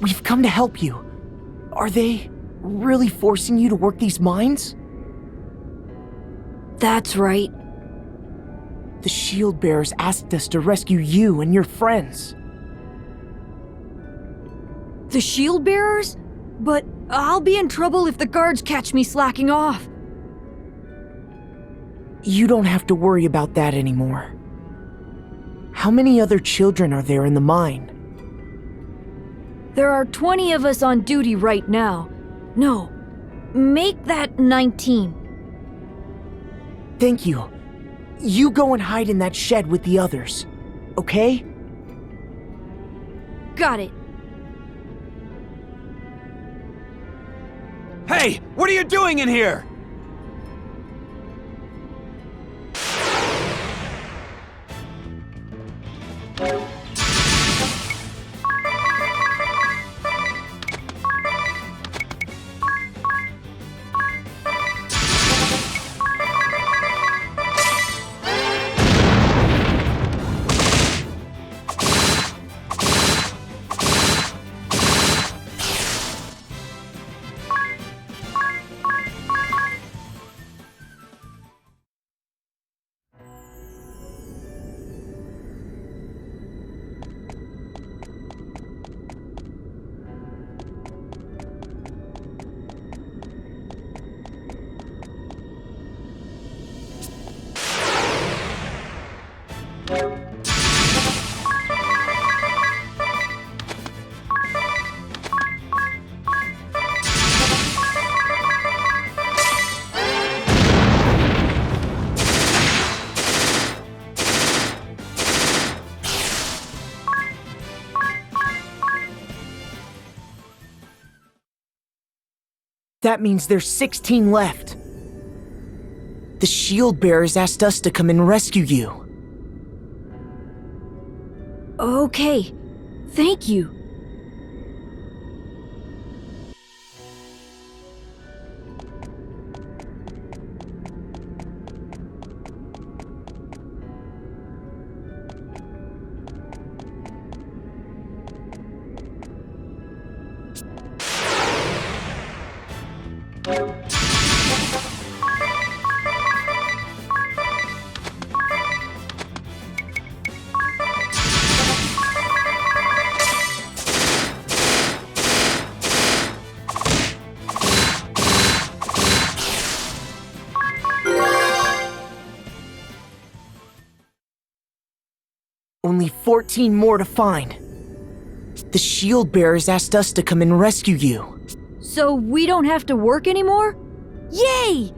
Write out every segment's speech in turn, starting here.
We've come to help you. Are they really forcing you to work these mines? That's right. The shield bearers asked us to rescue you and your friends. The shield bearers? But I'll be in trouble if the guards catch me slacking off. You don't have to worry about that anymore. How many other children are there in the mine? There are 20 of us on duty right now. No, make that 19. Thank you. You go and hide in that shed with the others, okay? Got it. Hey, what are you doing in here? That means there's 16 left. The shield bearers asked us to come and rescue you. Okay, thank you. Only 14 more to find. The shield bearers asked us to come and rescue you. So we don't have to work anymore? Yay!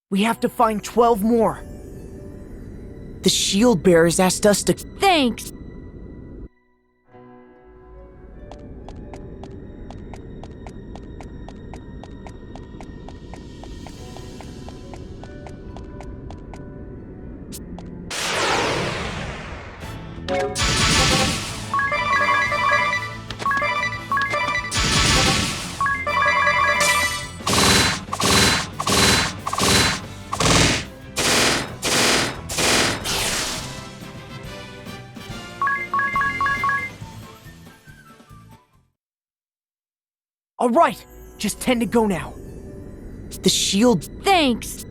We have to find 12 more. The shield bearers asked us to... Thanks! All right, just 10 to go now. The shield... Thanks!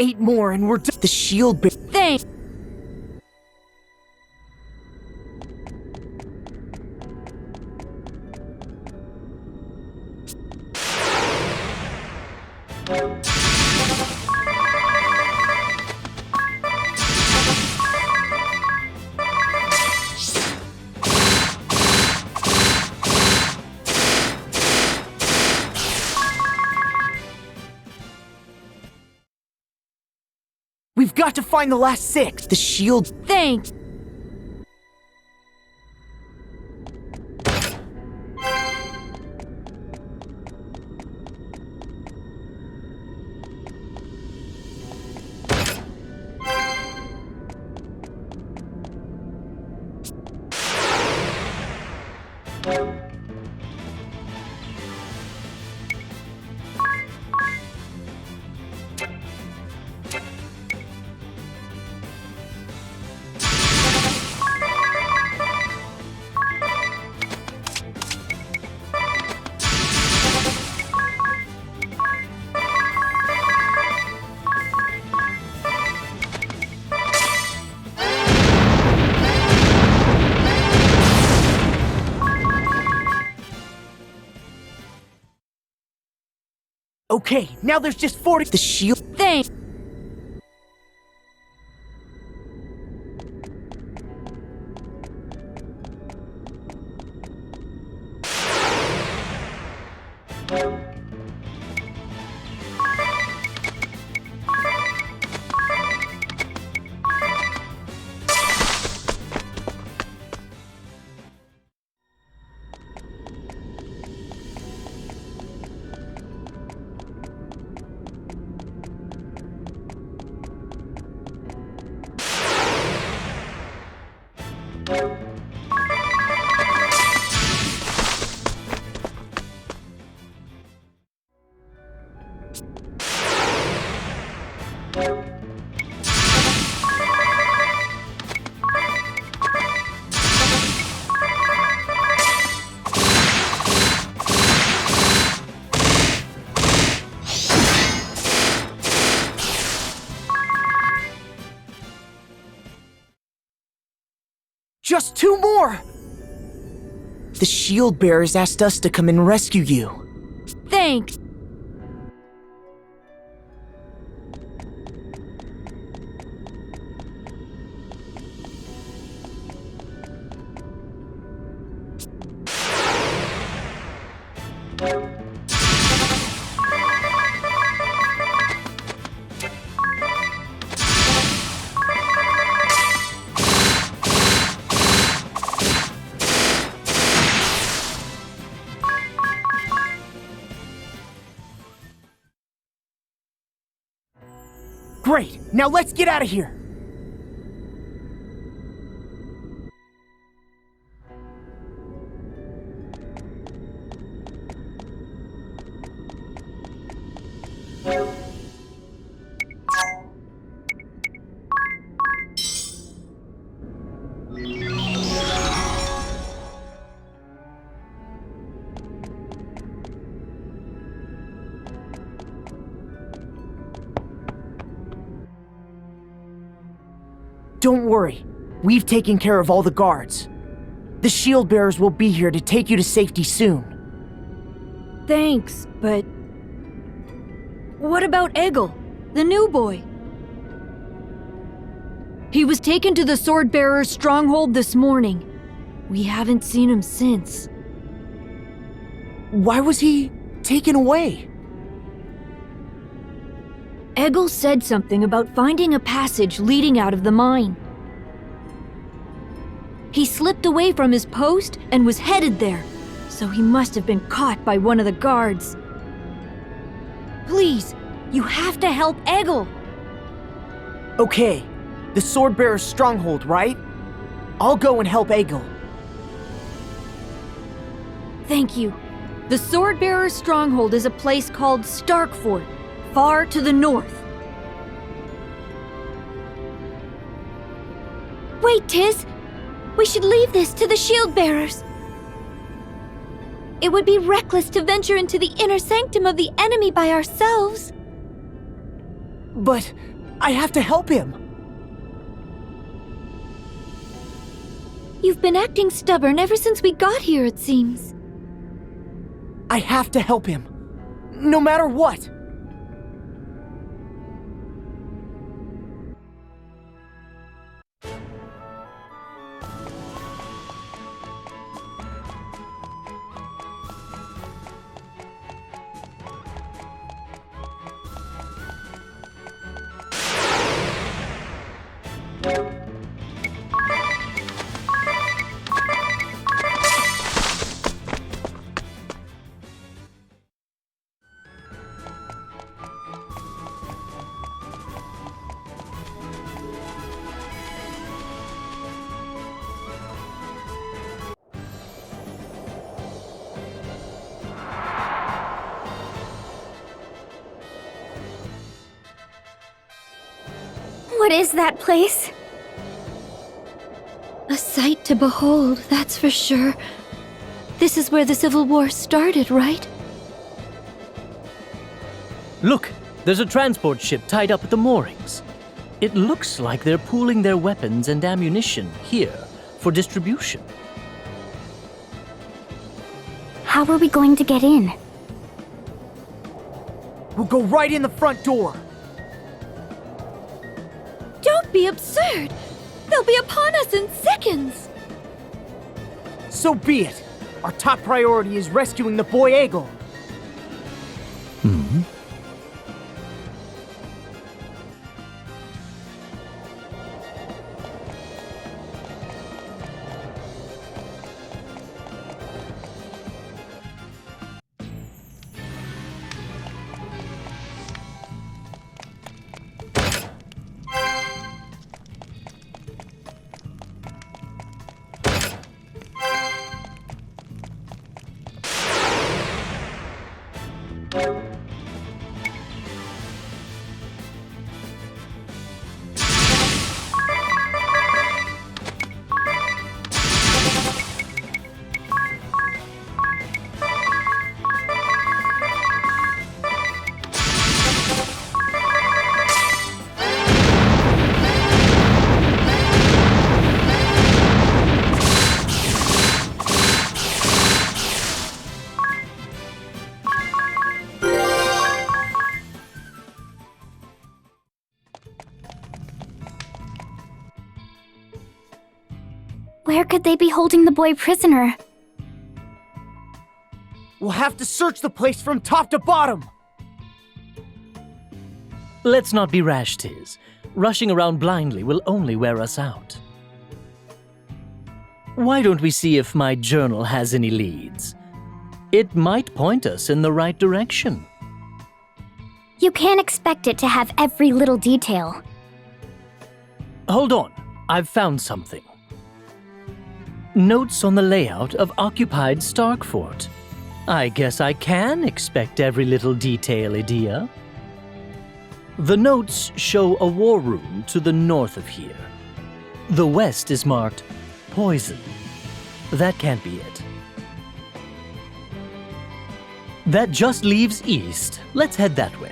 8 more and we're done. The shield bearer. Thanks. We've got to find the last 6. The shield. Thanks. Okay, now there's just 40. The shield. Thanks. Just 2 more! The shield bearers asked us to come and rescue you. Thanks. Great, now let's get out of here. Don't worry, we've taken care of all the guards. The shield bearers will be here to take you to safety soon. Thanks, but... What about Eggle, the new boy? He was taken to the Swordbearer's stronghold this morning. We haven't seen him since. Why was he taken away? Eggle said something about finding a passage leading out of the mine. He slipped away from his post and was headed there, so he must have been caught by one of the guards. Please, you have to help Eggle! Okay, the Swordbearer's stronghold, right? I'll go and help Eggle. Thank you. The Swordbearer's stronghold is a place called Starkfort, far to the north. Wait, Tiz! We should leave this to the shield bearers. It would be reckless to venture into the inner sanctum of the enemy by ourselves. But I have to help him. You've been acting stubborn ever since we got here, it seems. I have to help him, no matter what. What is that place? A sight to behold, that's for sure. This is where the Civil War started, right? Look, there's a transport ship tied up at the moorings. It looks like they're pooling their weapons and ammunition here for distribution. How are we going to get in? We'll go right in the front door. Don't be absurd! They'll be upon us in seconds! So be it. Our top priority is rescuing the boy Eggle. Where could they be holding the boy prisoner? We'll have to search the place from top to bottom. Let's not be rash, Tiz. Rushing around blindly will only wear us out. Why don't we see if my journal has any leads? It might point us in the right direction. You can't expect it to have every little detail. Hold on, I've found something. Notes on the layout of occupied Stark Fort. I guess I can expect every little detail, Idea. The notes show a war room to the north of here. The west is marked Poison. That can't be it. That just leaves east. Let's head that way.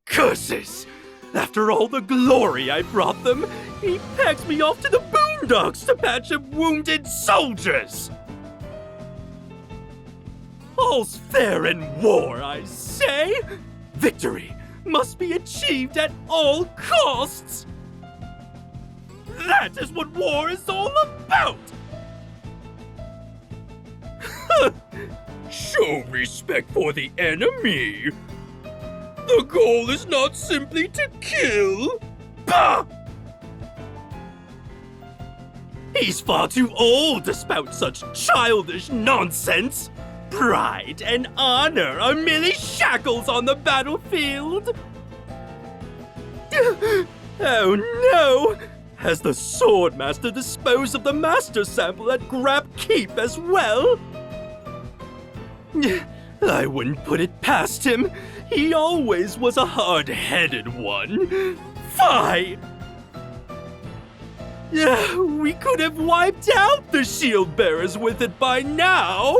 Curses! After all the glory I brought them, he packs me off to the boondocks to patch up wounded soldiers! All's fair in war, I say! Victory must be achieved at all costs! That is what war is all about! Show respect for the enemy! The goal is not simply to kill. Bah! He's far too old to spout such childish nonsense. Pride and honor are merely shackles on the battlefield. Oh no! Has the Swordmaster disposed of the Master Sample at Grab Keep as well? I wouldn't put it past him. He always was a hard-headed one. Fie! We could have wiped out the shield bearers with it by now!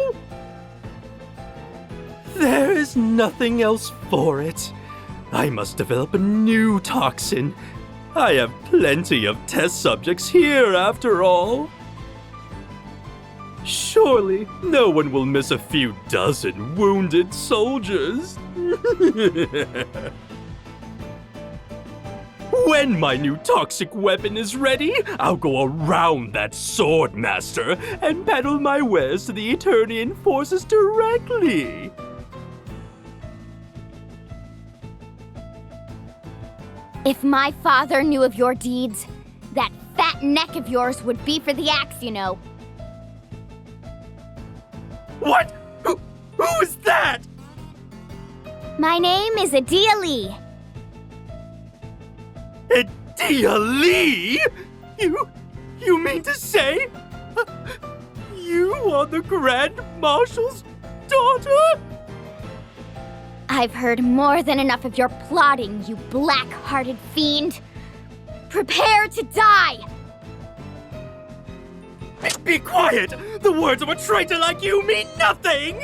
There is nothing else for it. I must develop a new toxin. I have plenty of test subjects here, after all. Surely, no one will miss a few dozen wounded soldiers. When my new toxic weapon is ready, I'll go around that Swordmaster and peddle my wares to the Eternian forces directly. If my father knew of your deeds, that fat neck of yours would be for the axe, you know. What? Who is that? My name is Adia Lee. Adia Lee? You mean to say? You are the Grand Marshal's daughter? I've heard more than enough of your plotting, you black-hearted fiend. Prepare to die! Be quiet! The words of a traitor like you mean nothing!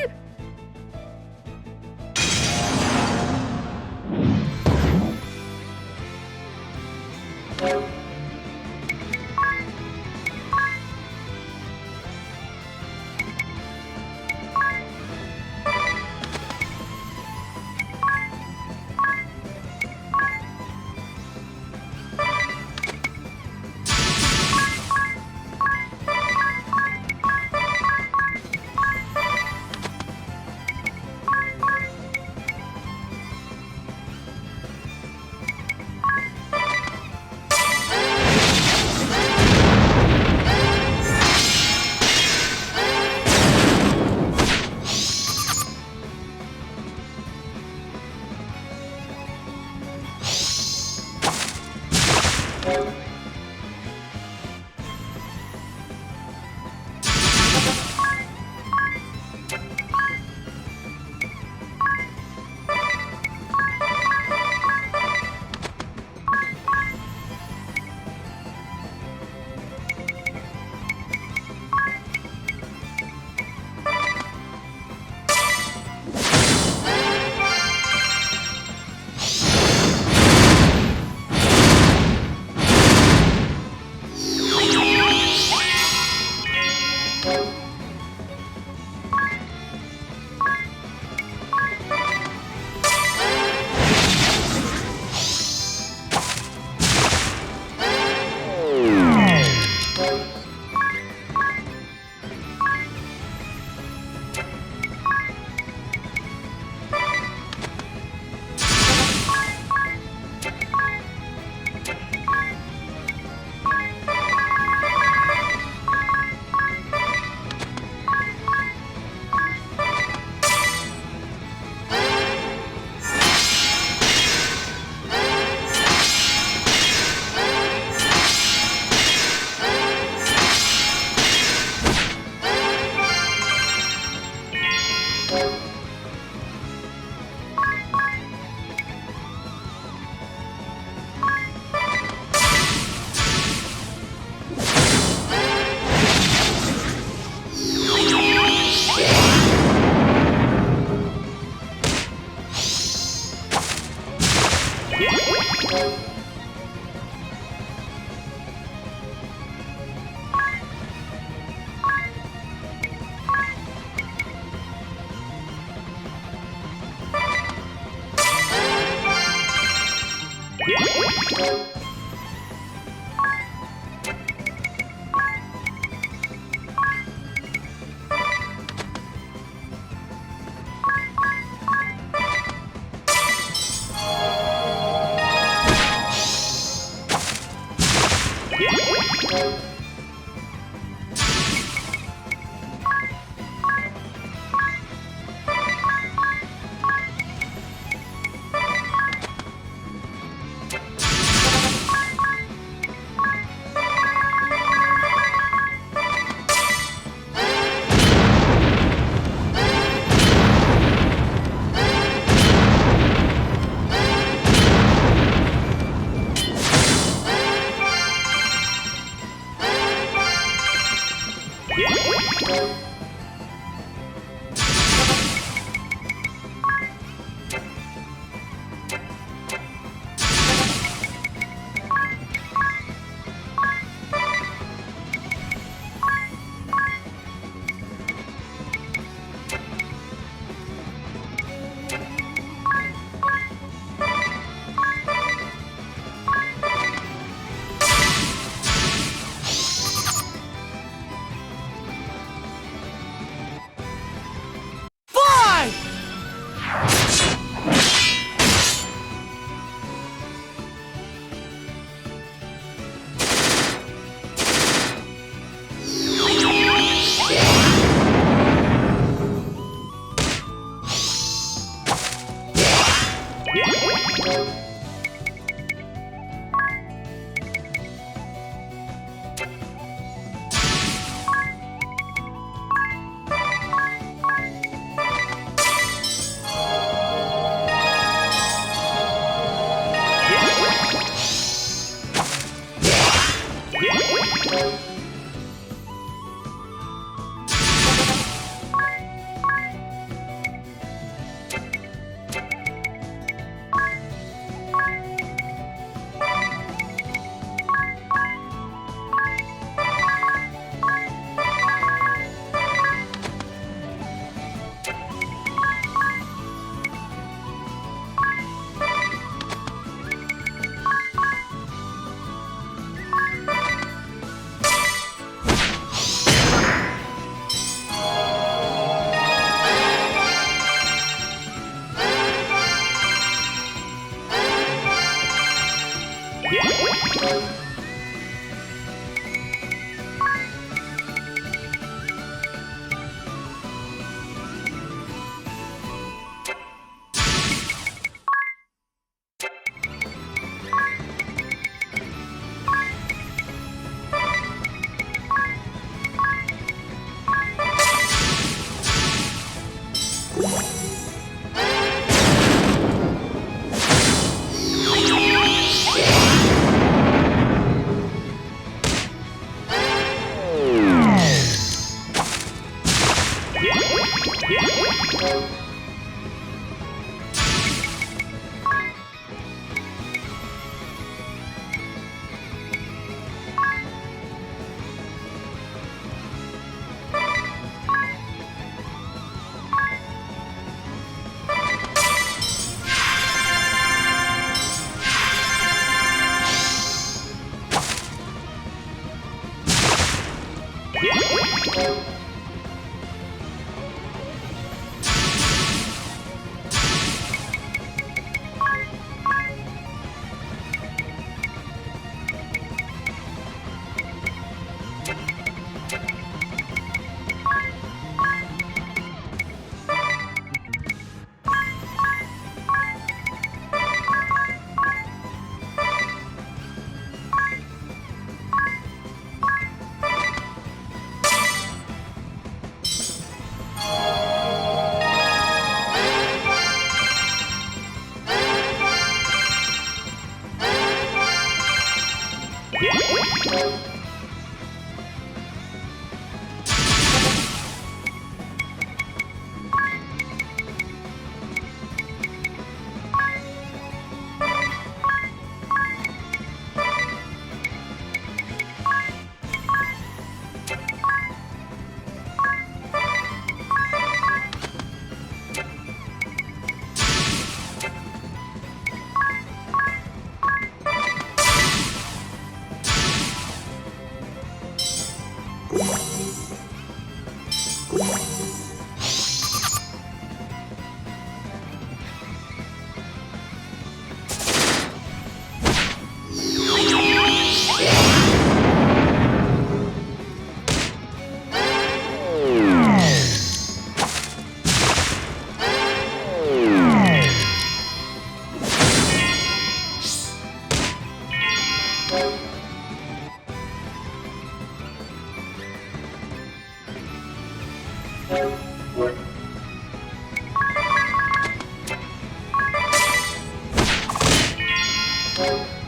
Remaster.